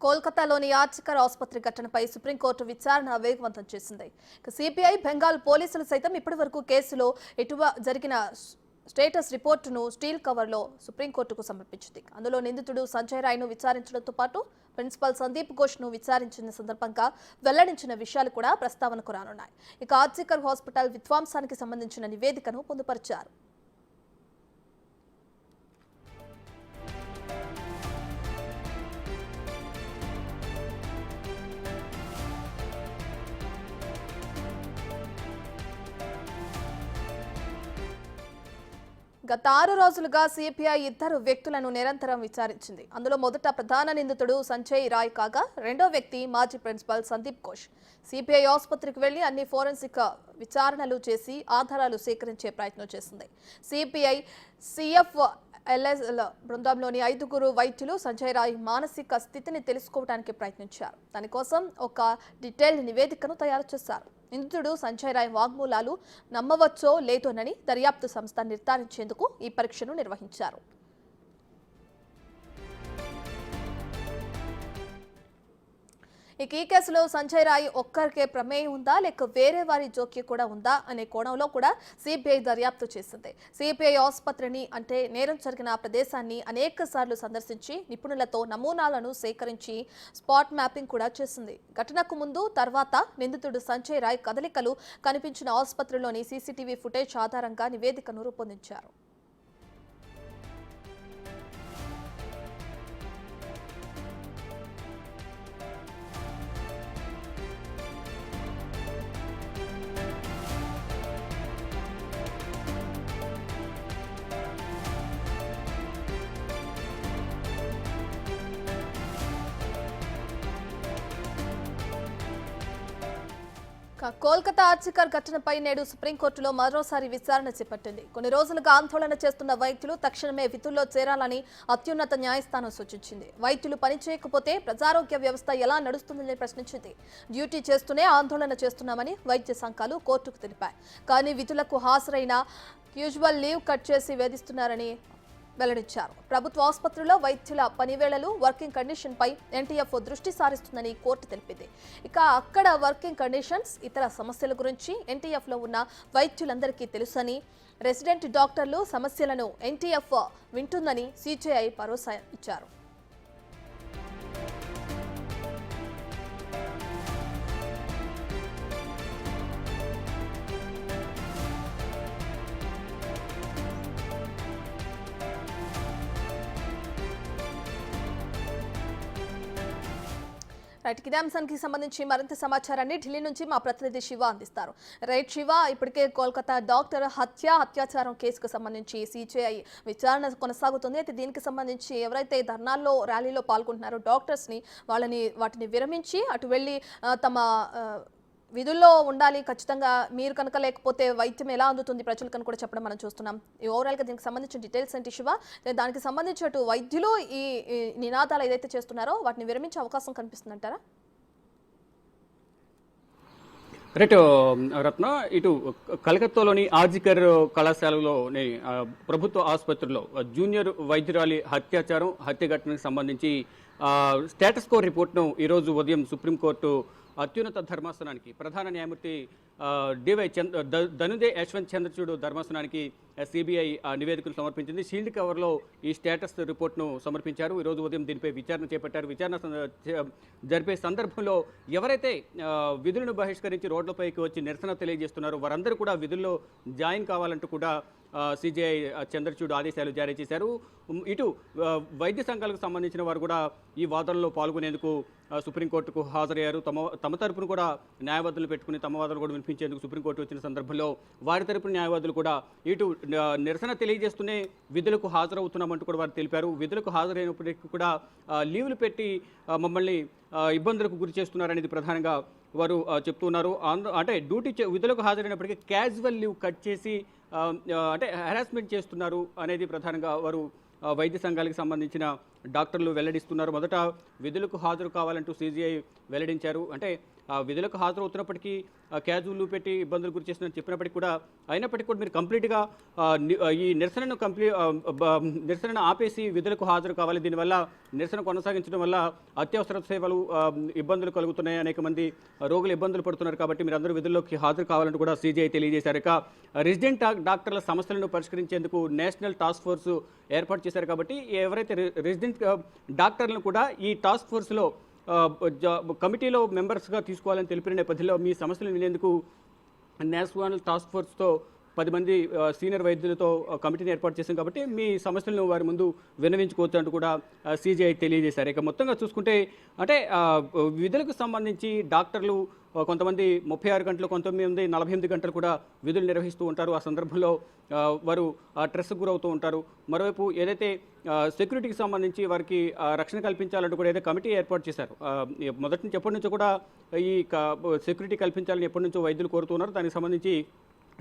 కోల్కతాలోని ఆర్చికర్ ఆసుపత్రి ఘటనపై సుప్రీంకోర్టు విచారణ వేగవంతం చేసింది. సిపిఐ బెంగాల్ పోలీసులు సైతం ఇప్పటివరకు కేసులో జరిగిన స్టేటస్ రిపోర్టును స్టీల్ కవర్లో సుప్రీంకోర్టుకు సమర్పించింది. అందులో నిందితుడు సంజయ్ రాయ్ను విచారించడంతో పాటు ప్రిన్సిపల్ సందీప్ ఘోష్ను విచారించిన సందర్భంగా వెల్లడించిన విషయాలు కూడా ప్రస్తావనకు రానున్నాయి. ఇక ఆర్చికర్ హాస్పిటల్ విధ్వంసానికి సంబంధించిన నివేదికను పొందుపరిచారు. గత 6 రోజులుగా సిపిఐ ఇద్దరు వ్యక్తులను నిరంతరం విచారించింది. అందులో మొదట ప్రధాన నిందితుడు సంజయ్ రాయ్ కాగా రెండో వ్యక్తి మాజీ ప్రిన్సిపల్ సందీప్ ఘోష్. సిపిఐ ఆసుపత్రికి వెళ్లి అన్ని ఫోరెన్సిక్ విచారణలు చేసి ఆధారాలు సేకరించే ప్రయత్నం చేసింది. సిపిఐ సిఎఫ్ఎల్ఎల్ బృందంలోని 5గురు వైద్యులు సంజయ్ రాయ్ మానసిక స్థితిని తెలుసుకోవడానికి ప్రయత్నించారు. దానికోసం ఒక డీటెయిల్డ్ నివేదికను తయారు చేశారు. నిందితుడు సంజయ్ రాయ్ వాగ్మూలాలు నమ్మవచ్చో లేదోనని దర్యాప్తు సంస్థ నిర్ధారించేందుకు ఈ పరీక్షను నిర్వహించారు. ఈ కేసులో సంజయ్ రాయ్ ఒక్కరికే ప్రమేయం ఉందా లేక వేరే వారి జోక్యం కూడా ఉందా అనే కోణంలో కూడా సిబిఐ దర్యాప్తు చేసింది. సిబిఐ ఆసుపత్రిని అంటే నేరం జరిగిన ప్రదేశాన్ని అనేక సార్లు సందర్శించి నిపుణులతో నమూనాలను సేకరించి స్పాట్ మ్యాపింగ్ కూడా చేసింది. ఘటనకు ముందు తర్వాత నిందితుడు సంజయ్ రాయ్ కదలికలు కనిపించిన ఆసుపత్రిలోని సీసీటీవీ ఫుటేజ్ ఆధారంగా నివేదికను రూపొందించారు. కోల్కతా ఆర్చికర్ ఘటనపై నేడు సుప్రీంకోర్టులో మరోసారి విచారణ చేపట్టింది. కొన్ని రోజులుగా ఆందోళన చేస్తున్న వైద్యులు తక్షణమే విధుల్లో చేరాలని అత్యున్నత న్యాయస్థానం సూచించింది. వైద్యులు పనిచేయకపోతే ప్రజారోగ్య వ్యవస్థ ఎలా నడుస్తుందని ప్రశ్నించింది. డ్యూటీ చేస్తూనే ఆందోళన చేస్తున్నామని వైద్య సంఘాలు కోర్టుకు తెలిపాయి. కానీ విధులకు హాజరైన యూజువల్ లీవ్ కట్ చేసి వేధిస్తున్నారని వెల్లడించారు. ప్రభుత్వ ఆసుపత్రిలో వైద్యుల పనివేళలు వర్కింగ్ కండిషన్ పై ఎన్టీఎఫ్ దృష్టి సారిస్తుందని కోర్టు తెలిపింది. ఇక అక్కడ వర్కింగ్ కండిషన్స్ ఇతర సమస్యల గురించి ఎన్టీఎఫ్ లో ఉన్న వైద్యులందరికీ తెలుసని, రెసిడెంట్ డాక్టర్లు సమస్యలను ఎన్టీఎఫ్ వింటుందని సిజేఐ భరోసా ఇచ్చారు. రైట్, ఇదే అంశానికి సంబంధించి మరింత సమాచారాన్ని ఢిల్లీ నుంచి మా ప్రతినిధి శివ అందిస్తారు. రైట్ శివ, ఇప్పటికే కోల్కతా డాక్టర్ అత్యాచారం కేసుకు సంబంధించి సిజేఐ విచారణ కొనసాగుతుంది. అయితే దీనికి సంబంధించి ఎవరైతే ధర్నాల్లో ర్యాలీలో పాల్గొంటున్నారో డాక్టర్స్ని వాటిని విరమించి అటు వెళ్ళి తమ విధుల్లో ఉండాలి, ఖచ్చితంగా మీరు కనుక లేకపోతే వైద్యం ఎలా అందుతుంది ప్రజలకు కూడా చెప్పడం మనం చూస్తున్నాం. ఈ ఓవరాల్గా దీనికి సంబంధించిన డీటెయిల్స్ ఏంటి శివ? దానికి సంబంధించి అటు వైద్యులు ఈ నినాదాలు ఏదైతే చేస్తున్నారో వాటిని విరమించే అవకాశం కనిపిస్తుందంటారా? రైట్ రత్న, ఇటు కలకత్తాలోని ఆర్జికర్ కళాశాలలోని ప్రభుత్వ ఆసుపత్రిలో జూనియర్ వైద్యురాలి హత్య ఘటనకు సంబంధించి స్టేటస్ కో రిపోర్ట్ను ఈరోజు ఉదయం సుప్రీంకోర్టు అత్యున్నత ధర్మాసనానికి ప్రధాన న్యాయమూర్తి డివై ధనుంజయ యశ్వంత్ చంద్రచూడ్ ధర్మాసనానికి సిబిఐ నివేదికను సమర్పించింది. షీల్డ్ కవర్లో ఈ స్టేటస్ రిపోర్ట్ను సమర్పించారు. ఈరోజు ఉదయం దీనిపై విచారణ చేపట్టారు. విచారణ జరిపే సందర్భంలో ఎవరైతే విధులను బహిష్కరించి రోడ్లపైకి వచ్చి నిరసన తెలియజేస్తున్నారో వారందరూ కూడా విధుల్లో జాయిన్ కావాలంటూ కూడా సిజేఐ చంద్రచూడ్ ఆదేశాలు జారీ చేశారు. ఇటు వైద్య సంఘాలకు సంబంధించిన వారు కూడా ఈ వాదనలో పాల్గొనేందుకు సుప్రీంకోర్టుకు హాజరయ్యారు. తమ తరపున కూడా న్యాయవాదులు పెట్టుకుని తమ వాదనలు కూడా వినిపించేందుకు సుప్రీంకోర్టు వచ్చిన సందర్భంలో వారి తరపున న్యాయవాదులు కూడా ఇటు నిరసన తెలియజేస్తూనే విధులకు హాజరవుతున్నామంటూ కూడా వారు తెలిపారు. విధులకు హాజరైనప్పటికీ కూడా లీవ్లు పెట్టి మమ్మల్ని ఇబ్బందులకు గురి చేస్తున్నారనేది ప్రధానంగా వారు చెప్తున్నారు. అంటే విధులకు హాజరైనప్పటికీ క్యాజువల్ లీవ్ కట్ చేసి అంటే హెరాస్మెంట్ చేస్తున్నారు అనేది ప్రధానంగా వారు వైద్య సంఘాలకు సంబంధించిన డాక్టర్లు వెల్లడిస్తున్నారు. మొదట విధులకు హాజరు కావాలంటూ సిజిఐ వెల్లడించారు. అంటే విధులకు హాజరవుతున్నప్పటికీ క్యాజువల్ పెట్టి ఇబ్బందులు గురి చేస్తున్నారని చెప్పినప్పటికీ కూడా అయినప్పటికీ కూడా మీరు కంప్లీట్గా ఈ నిరసనను నిరసనను ఆపేసి విధులకు హాజరు కావాలి. దీనివల్ల నిరసన కొనసాగించడం వల్ల అత్యవసర సేవలు ఇబ్బందులు కలుగుతున్నాయి, అనేక మంది రోగులు ఇబ్బందులు పడుతున్నారు కాబట్టి మీరు అందరూ విధుల్లోకి హాజరు కావాలంటూ కూడా సీజీఐ తెలియజేశారు. ఇక రెసిడెంట్ డాక్టర్ల సమస్యలను పరిష్కరించేందుకు నేషనల్ టాస్క్ ఫోర్స్ ఏర్పాటు చేశారు కాబట్టి ఎవరైతే రెసిడెంట్ డాక్టర్లను కూడా ఈ టాస్క్ ఫోర్స్లో కమిటీలో మెంబర్స్గా తీసుకోవాలని తెలిపిన నేపథ్యంలో మీ సమస్యలు వినేందుకు నేషనల్ టాస్క్ ఫోర్స్తో 10 మంది సీనియర్ వైద్యులతో కమిటీని ఏర్పాటు చేశాం కాబట్టి మీ సమస్యలను వారి ముందు విన్నవించుకోవచ్చు అంటూ కూడా సీజీఐ తెలియజేశారు. ఇక మొత్తంగా చూసుకుంటే అంటే విధులకు సంబంధించి డాక్టర్లు కొంతమంది 36 గంటలు, కొంతమంది 48 గంటలు కూడా విధులు నిర్వహిస్తూ ఉంటారు. ఆ సందర్భంలో వారు స్ట్రెస్కు గురవుతూ ఉంటారు. మరోవైపు ఏదైతే సెక్యూరిటీకి సంబంధించి వారికి రక్షణ కల్పించాలంటూ కూడా ఏదైతే కమిటీ ఏర్పాటు చేశారు, మొదటి నుంచి ఎప్పటి నుంచో కూడా ఈ సెక్యూరిటీ కల్పించాలని ఎప్పటి నుంచో వైద్యులు కోరుతున్నారు. దానికి సంబంధించి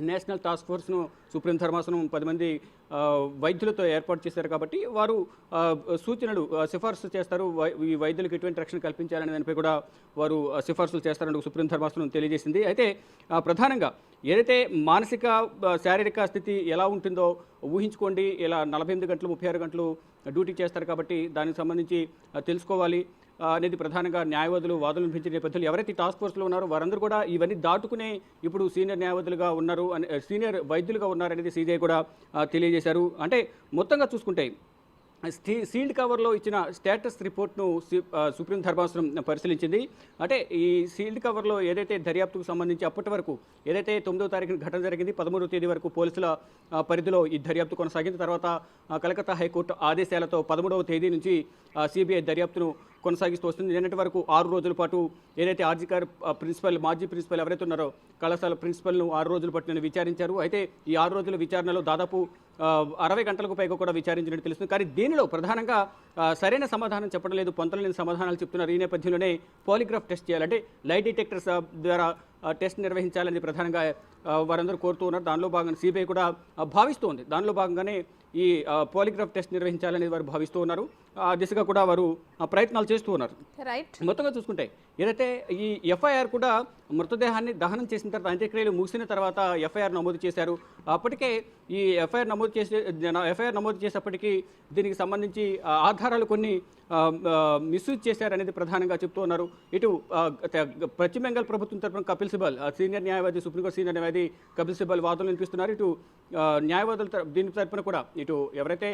నేషనల్ టాస్క్ ఫోర్స్ను సుప్రీం ధర్మాసనం 10 మంది వైద్యులతో ఏర్పాటు చేశారు కాబట్టి వారు సూచనలు సిఫార్సు చేస్తారు. ఈ వైద్యులకు ఎటువంటి రక్షణ కల్పించాలనే దానిపై కూడా వారు సిఫార్సులు చేస్తారని సుప్రీం ధర్మాసనం తెలియజేసింది. అయితే ప్రధానంగా ఏదైతే మానసిక శారీరక స్థితి ఎలా ఉంటుందో ఊహించుకోండి. ఇలా 48 గంటలు 36 గంటలు డ్యూటీ చేస్తారు కాబట్టి దానికి సంబంధించి తెలుసుకోవాలి అనేది ప్రధానంగా న్యాయవాదులు వాదనలు వినిపించిన నేపథ్యంలో ఎవరైతే టాస్క్ ఫోర్స్లో ఉన్నారో వారందరూ కూడా ఇవన్నీ దాటుకునే ఇప్పుడు సీనియర్ న్యాయవాదులుగా ఉన్నారు, సీనియర్ వైద్యులుగా ఉన్నారనేది సీజీఐ కూడా తెలియజేశారు. అంటే మొత్తంగా చూసుకుంటే సీల్డ్ కవర్లో ఇచ్చిన స్టేటస్ రిపోర్ట్ను సుప్రీం ధర్మాసనం పరిశీలించింది. అంటే ఈ సీల్డ్ కవర్లో ఏదైతే దర్యాప్తుకు సంబంధించి అప్పటి వరకు ఏదైతే 9వ తారీఖున ఘటన జరిగింది, 13వ తేదీ వరకు పోలీసుల పరిధిలో ఈ దర్యాప్తు కొనసాగింది. తర్వాత కలకత్తా హైకోర్టు ఆదేశాలతో 13వ తేదీ నుంచి సిబిఐ దర్యాప్తును కొనసాగిస్తూ వస్తుంది. నిన్నటి వరకు 6 రోజుల పాటు ఏదైతే ఆర్జికర్ ప్రిన్సిపల్, మాజీ ప్రిన్సిపల్ ఎవరైతే ఉన్నారో కళాశాల ప్రిన్సిపల్ను 6 రోజుల పాటు నేను విచారించారు. అయితే ఈ 6 రోజుల విచారణలో దాదాపు 60 గంటలకు పైగా కూడా విచారించినట్టు తెలుస్తుంది. కానీ దీనిలో ప్రధానంగా సరైన సమాధానం చెప్పడం లేదు, పొంతలేని సమాధానాలు చెప్తున్నారు. ఈ నేపథ్యంలోనే పాలిగ్రాఫ్ టెస్ట్ చేయాలంటే లై డిటెక్టర్స్ ద్వారా టెస్ట్ నిర్వహించాలని ప్రధానంగా వారందరూ కోరుతూ ఉన్నారు. దానిలో భాగంగా సిబిఐ కూడా భావిస్తోంది. దానిలో భాగంగానే ఈ పాలిగ్రాఫ్ టెస్ట్ నిర్వహించాలని వారు భావిస్తూ ఉన్నారు. ఆ దిశగా కూడా వారు ప్రయత్నాలు చేస్తూ ఉన్నారు. మొత్తంగా చూసుకుంటే ఏదైతే ఈ ఎఫ్ఐఆర్ కూడా మృతదేహాన్ని దహనం చేసిన తర్వాత అంత్యక్రియలు ముగిసిన తర్వాత ఎఫ్ఐఆర్ నమోదు చేశారు. అప్పటికే ఈ ఎఫ్ఐఆర్ నమోదు చేసేప్పటికీ దీనికి సంబంధించి ఆధారాలు కొన్ని మిస్యూజ్ చేశారనేది ప్రధానంగా చెప్తూ ఉన్నారు. ఇటు పశ్చిమ బెంగాల్ ప్రభుత్వం తరపున కపిల్ సిబల్ సీనియర్ న్యాయవాది, సుప్రీంకోర్టు సీనియర్ న్యాయవాది కపిల్ సిబల్ వాదనలు వినిపిస్తున్నారు. ఇటు న్యాయవాదుల దీని తరపున కూడా ఇటు ఎవరైతే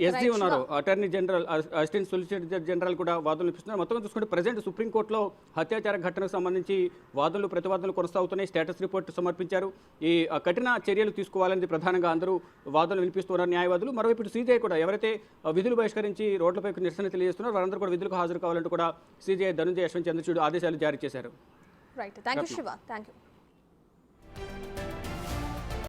ఎస్జీ ఉన్నారో attorney general, assistant solicitor general కూడా వాదనలు వినిపిస్తున్నారు. మొత్తం చూసుకుంటే ప్రజెంట్ సుప్రీంకోర్టులో హత్యాచార ఘటనకు సంబంధించి వాదనలు ప్రతివాదనలు కొనసాగుతున్నాయి. స్టేటస్ రిపోర్ట్ సమర్పించారు. ఈ కఠిన చర్యలు తీసుకోవాలని ప్రధానంగా అందరూ వాదనలు వినిపిస్తున్నారు న్యాయవాదులు. మరోవైపు సీజీఐ కూడా ఎవరైతే విధులు బహిష్కరించి రోడ్లపై నిరసన తెలియజేస్తున్నారు వారందరూ కూడా విధులకు హాజరు కావాలంటూ కూడా సీజీఐ ధనంజయ యశ్వంత్ చంద్రచూడ్ ఆదేశాలు జారీ చేశారు. Right, thank you Shiva, thank you.